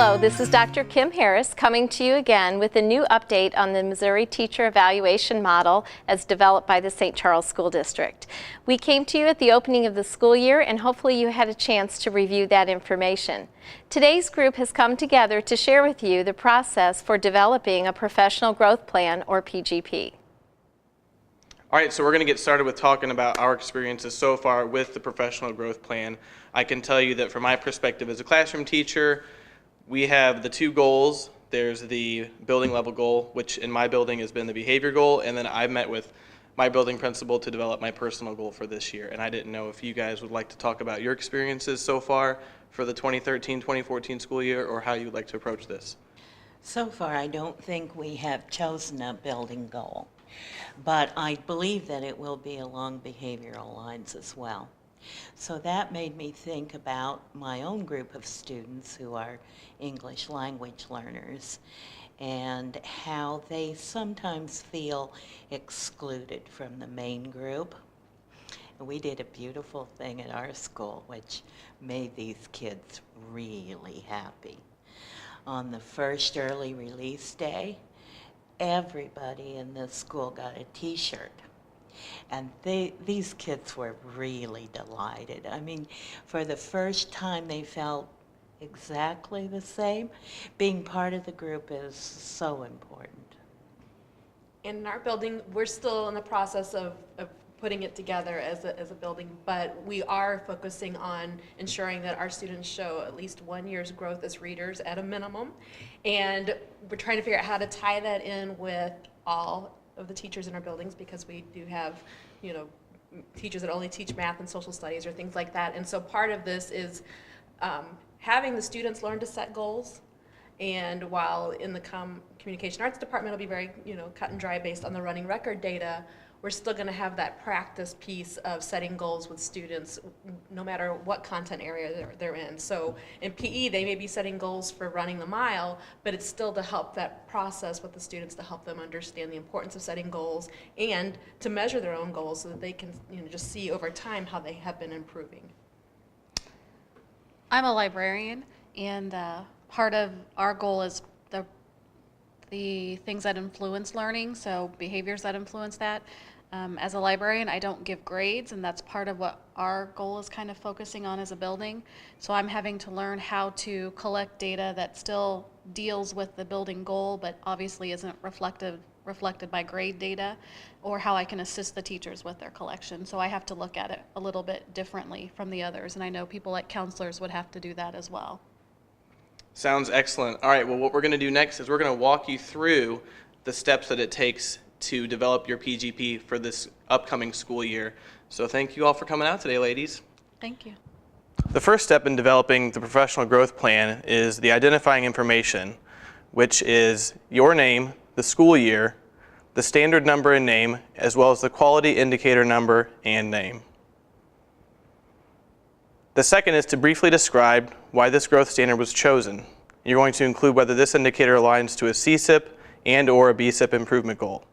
Hello, this is Dr. Kim Harris coming to you again with a new update on the Missouri Teacher Evaluation Model as developed by the St. Charles School District. We came to you at the opening of the school year and hopefully you had a chance to review that information. Today's group has come together to share with you the process for developing a Professional Growth Plan, or PGP. All right, so we're going to get started with talking about our experiences so far with the Professional Growth Plan. I can tell you that from my perspective as a classroom teacher, we have the two goals. There's the building level goal, which in my building has been the behavior goal, and then I've met with my building principal to develop my personal goal for this year. And I didn't know if you guys would like to talk about your experiences so far for the 2013-2014 school year, or how you would like to approach this. So far, I don't think we have chosen a building goal, but I believe that it will be along behavioral lines as well. So that made me think about my own group of students who are English language learners and how they sometimes feel excluded from the main group. And we did a beautiful thing at our school which made these kids really happy. On the first early release day, everybody in the school got a t-shirt. And these kids were really delighted. I mean, for the first time they felt exactly the same. Being part of the group is so important. In our building, we're still in the process of putting it together as a building, but we are focusing on ensuring that our students show at least 1 year's growth as readers at a minimum. And we're trying to figure out how to tie that in with all of the teachers in our buildings, because we do have, you know, teachers that only teach math and social studies or things like that. And so part of this is having the students learn to set goals. And while in the communication arts department will be very, you know, cut and dry based on the running record data, we're still going to have that practice piece of setting goals with students no matter what content area they're in. So in PE, they may be setting goals for running the mile, but it's still to help that process with the students to help them understand the importance of setting goals and to measure their own goals so that they can, you know, just see over time how they have been improving. I'm a librarian, and part of our goal is the things that influence learning, so behaviors that influence that. As a librarian, I don't give grades, and that's part of what our goal is kind of focusing on as a building. So I'm having to learn how to collect data that still deals with the building goal, but obviously isn't reflected by grade data, or how I can assist the teachers with their collection. So I have to look at it a little bit differently from the others, and I know people like counselors would have to do that as well. Sounds excellent. All right, well, what we're going to do next is we're going to walk you through the steps that it takes to develop your PGP for this upcoming school year. So thank you all for coming out today, ladies. Thank you. The first step in developing the Professional Growth Plan is the identifying information, which is your name, the school year, the standard number and name, as well as the quality indicator number and name. The second is to briefly describe why this growth standard was chosen. You're going to include whether this indicator aligns to a CSIP and or a BSIP improvement goal.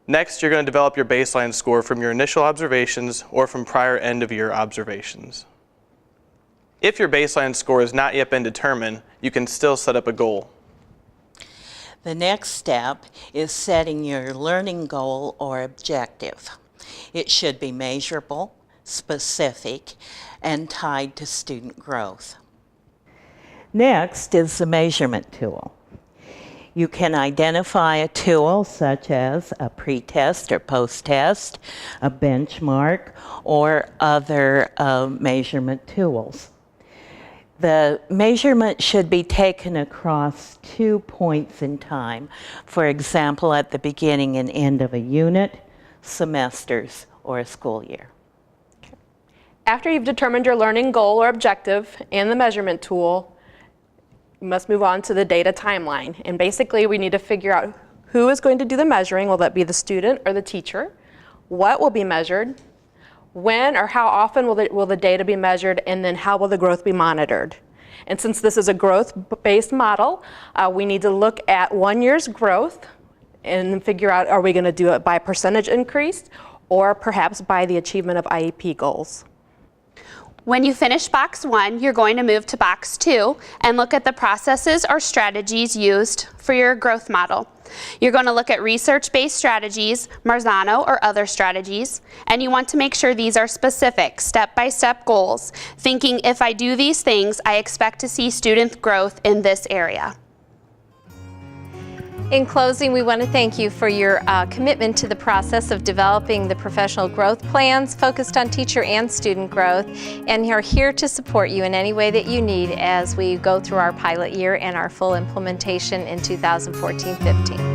Next, you're going to develop your baseline score from your initial observations or from prior end-of-year observations. If your baseline score has not yet been determined, you can still set up a goal. The next step is setting your learning goal or objective. It should be measurable, specific, and tied to student growth. Next is the measurement tool. You can identify a tool such as a pre-test or post-test, a benchmark, or other measurement tools. The measurement should be taken across 2 points in time, for example, at the beginning and end of a unit, semesters, or a school year. After you've determined your learning goal or objective and the measurement tool, you must move on to the data timeline. And basically, we need to figure out who is going to do the measuring. Will that be the student or the teacher? What will be measured? When or how often will the data be measured? And then how will the growth be monitored? And since this is a growth-based model, we need to look at 1 year's growth and then figure out, are we going to do it by percentage increase or perhaps by the achievement of IEP goals? When you finish box 1, you're going to move to box 2 and look at the processes or strategies used for your growth model. You're going to look at research-based strategies, Marzano or other strategies, and you want to make sure these are specific, step-by-step goals, thinking if I do these things, I expect to see student growth in this area. In closing, we want to thank you for your commitment to the process of developing the professional growth plans focused on teacher and student growth, and are here to support you in any way that you need as we go through our pilot year and our full implementation in 2014-15.